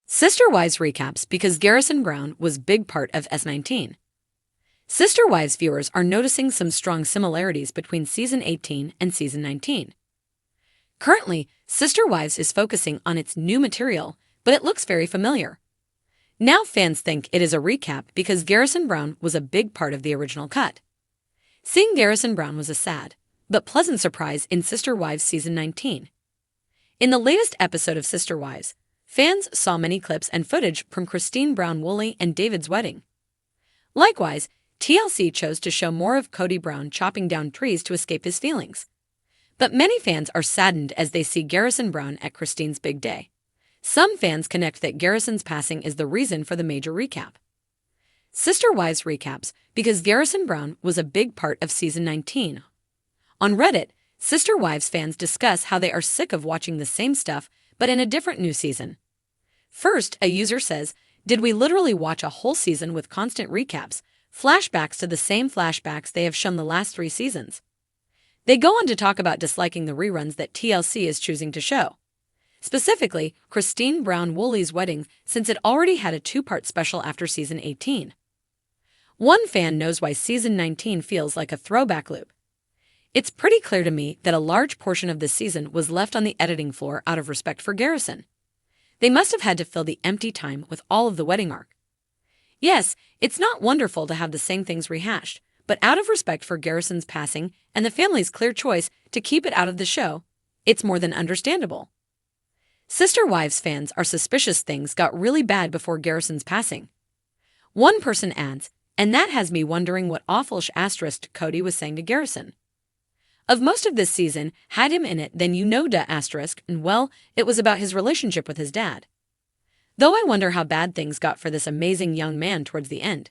Sister Wives recaps because Garrison Brown was big part of S19. Sister Wives viewers are noticing some strong similarities between Season 18 and Season 19. Currently, Sister Wives is focusing on its new material, but it looks very familiar. Now fans think it is a recap because Garrison Brown was a big part of the original cut. Seeing Garrison Brown was a sad, but pleasant surprise in Sister Wives Season 19. In the latest episode of Sister Wives, fans saw many clips and footage from Cristin Brown-Woolley and David's wedding. Likewise, TLC chose to show more of Kody Brown chopping down trees to escape his feelings. But many fans are saddened as they see Garrison Brown at Cristin's big day. Some fans connect that Garrison's passing is the reason for the major recap. Sister Wives recaps because Garrison Brown was a big part of Season 19. On Reddit, Sister Wives fans discuss how they are sick of watching the same stuff but in a different new season. First, a user says, "Did we literally watch a whole season with constant recaps, flashbacks to the same flashbacks they have shown the last 3 seasons?" They go on to talk about disliking the reruns that TLC is choosing to show. Specifically, Cristin Brown-Woolley's wedding, since it already had a 2-part special after Season 18. One fan knows why Season 19 feels like a throwback loop. "It's pretty clear to me that a large portion of this season was left on the editing floor out of respect for Garrison. They must have had to fill the empty time with all of the wedding arc. Yes, it's not wonderful to have the same things rehashed, but out of respect for Garrison's passing and the family's clear choice to keep it out of the show, it's more than understandable." Sister Wives fans are suspicious things got really bad before Garrison's passing. One person adds, "And that has me wondering what awful asterisk Kody was saying to Garrison. Of most of this season had him in it, then you know da asterisk, and well, it was about his relationship with his dad. Though I wonder how bad things got for this amazing young man towards the end.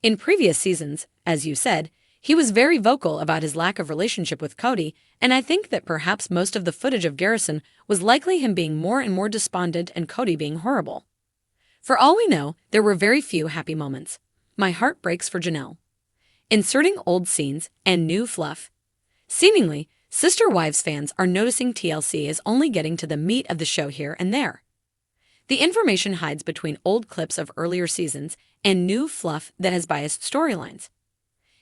In previous seasons, as you said, he was very vocal about his lack of relationship with Kody, and I think that perhaps most of the footage of Garrison was likely him being more and more despondent and Kody being horrible. For all we know, there were very few happy moments. My heart breaks for Janelle. Inserting old scenes and new fluff. Seemingly, Sister Wives fans are noticing TLC is only getting to the meat of the show here and there. The information hides between old clips of earlier seasons and new fluff that has biased storylines.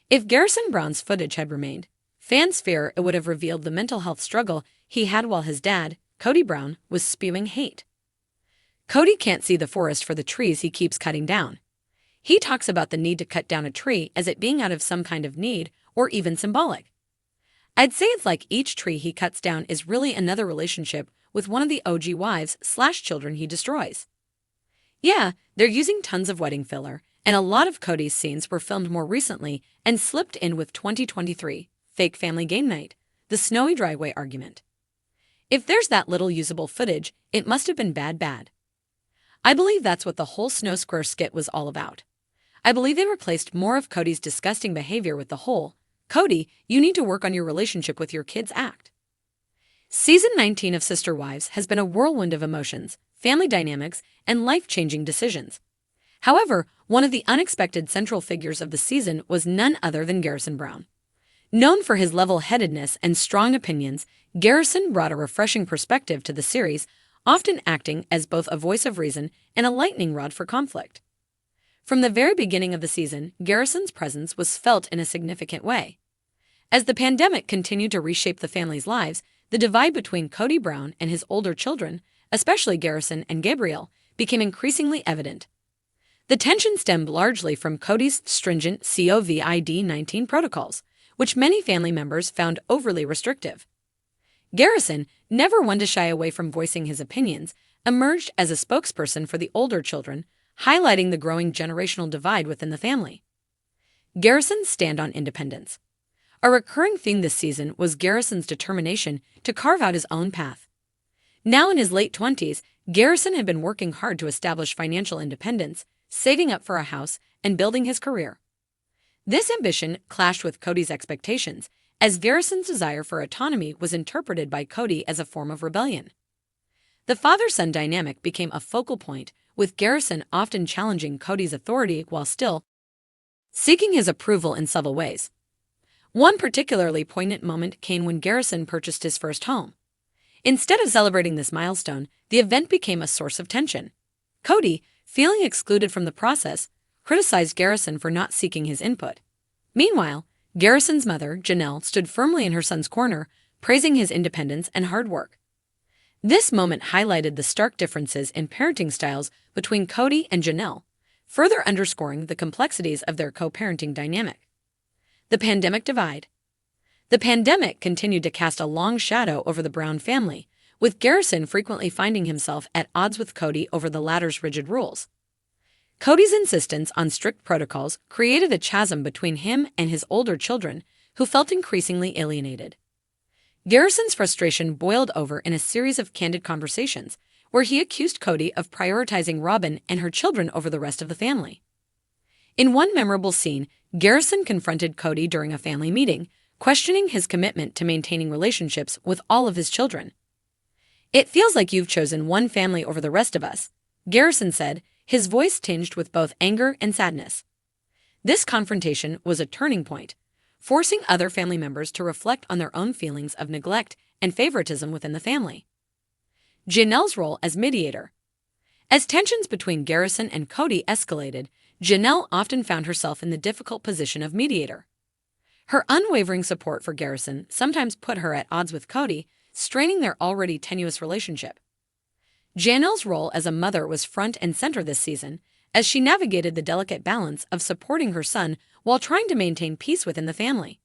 If Garrison Brown's footage had remained, fans fear it would have revealed the mental health struggle he had while his dad, Kody Brown, was spewing hate. Kody can't see the forest for the trees he keeps cutting down. He talks about the need to cut down a tree as it being out of some kind of need or even symbolic. I'd say it's like each tree he cuts down is really another relationship with one of the OG wives/children he destroys. Yeah, they're using tons of wedding filler, and a lot of Kody's scenes were filmed more recently and slipped in with 2023, fake family game night, the snowy driveway argument. If there's that little usable footage, it must have been bad. I believe that's what the whole Snow Square skit was all about. I believe they replaced more of Kody's disgusting behavior with the whole, "Kody, you need to work on your relationship with your kids" act. Season 19 of Sister Wives has been a whirlwind of emotions, family dynamics, and life-changing decisions. However, one of the unexpected central figures of the season was none other than Garrison Brown. Known for his level-headedness and strong opinions, Garrison brought a refreshing perspective to the series, often acting as both a voice of reason and a lightning rod for conflict. From the very beginning of the season, Garrison's presence was felt in a significant way. As the pandemic continued to reshape the family's lives, the divide between Kody Brown and his older children, especially Garrison and Gabrielle, became increasingly evident. The tension stemmed largely from Kody's stringent COVID-19 protocols, which many family members found overly restrictive. Garrison, never one to shy away from voicing his opinions, emerged as a spokesperson for the older children, highlighting the growing generational divide within the family. Garrison's stand on independence. A recurring theme this season was Garrison's determination to carve out his own path. Now in his late 20s, Garrison had been working hard to establish financial independence, saving up for a house, and building his career. This ambition clashed with Kody's expectations, as Garrison's desire for autonomy was interpreted by Kody as a form of rebellion. The father-son dynamic became a focal point, with Garrison often challenging Kody's authority while still seeking his approval in subtle ways. One particularly poignant moment came when Garrison purchased his first home. Instead of celebrating this milestone, the event became a source of tension. Cody, feeling excluded from the process, criticized Garrison for not seeking his input. Meanwhile, Garrison's mother, Janelle, stood firmly in her son's corner, praising his independence and hard work. This moment highlighted the stark differences in parenting styles between Cody and Janelle, further underscoring the complexities of their co-parenting dynamic. The pandemic divide. The pandemic continued to cast a long shadow over the Brown family, with Garrison frequently finding himself at odds with Cody over the latter's rigid rules. Cody's insistence on strict protocols created a chasm between him and his older children, who felt increasingly alienated. Garrison's frustration boiled over in a series of candid conversations, where he accused Cody of prioritizing Robin and her children over the rest of the family. In one memorable scene, Garrison confronted Cody during a family meeting, questioning his commitment to maintaining relationships with all of his children. "It feels like you've chosen one family over the rest of us," Garrison said, his voice tinged with both anger and sadness. This confrontation was a turning point, forcing other family members to reflect on their own feelings of neglect and favoritism within the family. Janelle's role as mediator. As tensions between Garrison and Cody escalated, Janelle often found herself in the difficult position of mediator. Her unwavering support for Garrison sometimes put her at odds with Cody, straining their already tenuous relationship. Janelle's role as a mother was front and center this season, as she navigated the delicate balance of supporting her son while trying to maintain peace within the family.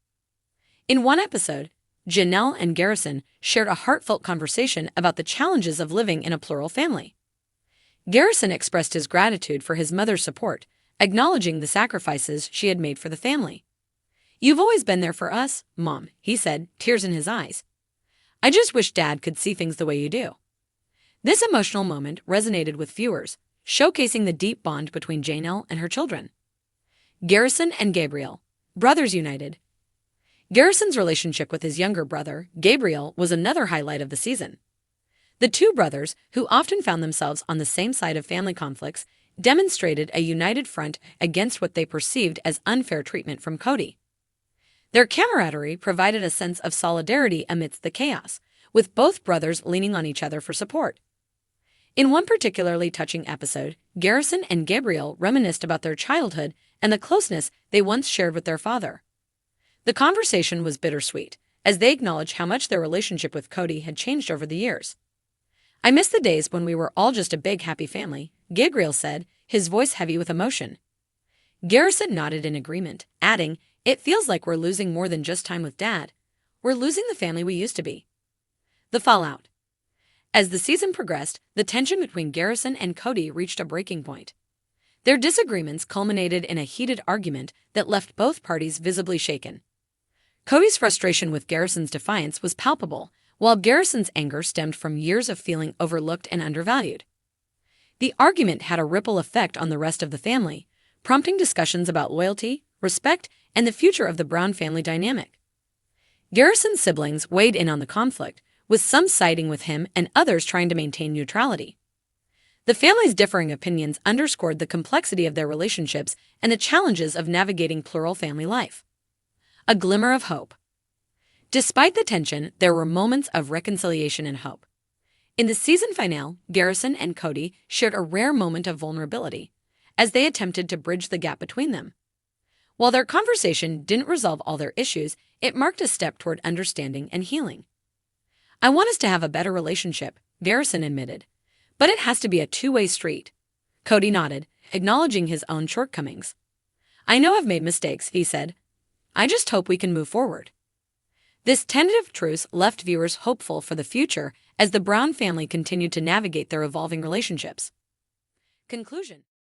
In one episode, Janelle and Garrison shared a heartfelt conversation about the challenges of living in a plural family. Garrison expressed his gratitude for his mother's support, acknowledging the sacrifices she had made for the family. "You've always been there for us, Mom," he said, tears in his eyes. "I just wish Dad could see things the way you do." This emotional moment resonated with viewers, showcasing the deep bond between Janelle and her children. Garrison and Gabriel, brothers united. Garrison's relationship with his younger brother, Gabriel, was another highlight of the season. The two brothers, who often found themselves on the same side of family conflicts, demonstrated a united front against what they perceived as unfair treatment from Cody. Their camaraderie provided a sense of solidarity amidst the chaos, with both brothers leaning on each other for support. In one particularly touching episode, Garrison and Gabriel reminisced about their childhood and the closeness they once shared with their father. The conversation was bittersweet, as they acknowledged how much their relationship with Cody had changed over the years. "I miss the days when we were all just a big happy family," Gabriel said, his voice heavy with emotion. Garrison nodded in agreement, adding, "It feels like we're losing more than just time with Dad. We're losing the family we used to be." The fallout. As the season progressed, the tension between Garrison and Cody reached a breaking point. Their disagreements culminated in a heated argument that left both parties visibly shaken. Cody's frustration with Garrison's defiance was palpable, while Garrison's anger stemmed from years of feeling overlooked and undervalued. The argument had a ripple effect on the rest of the family, prompting discussions about loyalty, respect, and the future of the Brown family dynamic. Garrison's siblings weighed in on the conflict, with some siding with him and others trying to maintain neutrality. The family's differing opinions underscored the complexity of their relationships and the challenges of navigating plural family life. A glimmer of hope. Despite the tension, there were moments of reconciliation and hope. In the season finale, Garrison and Cody shared a rare moment of vulnerability, as they attempted to bridge the gap between them. While their conversation didn't resolve all their issues, it marked a step toward understanding and healing. "I want us to have a better relationship," Garrison admitted. "But it has to be a two-way street." Cody nodded, acknowledging his own shortcomings. "I know I've made mistakes," he said. "I just hope we can move forward." This tentative truce left viewers hopeful for the future as the Brown family continued to navigate their evolving relationships. Conclusion.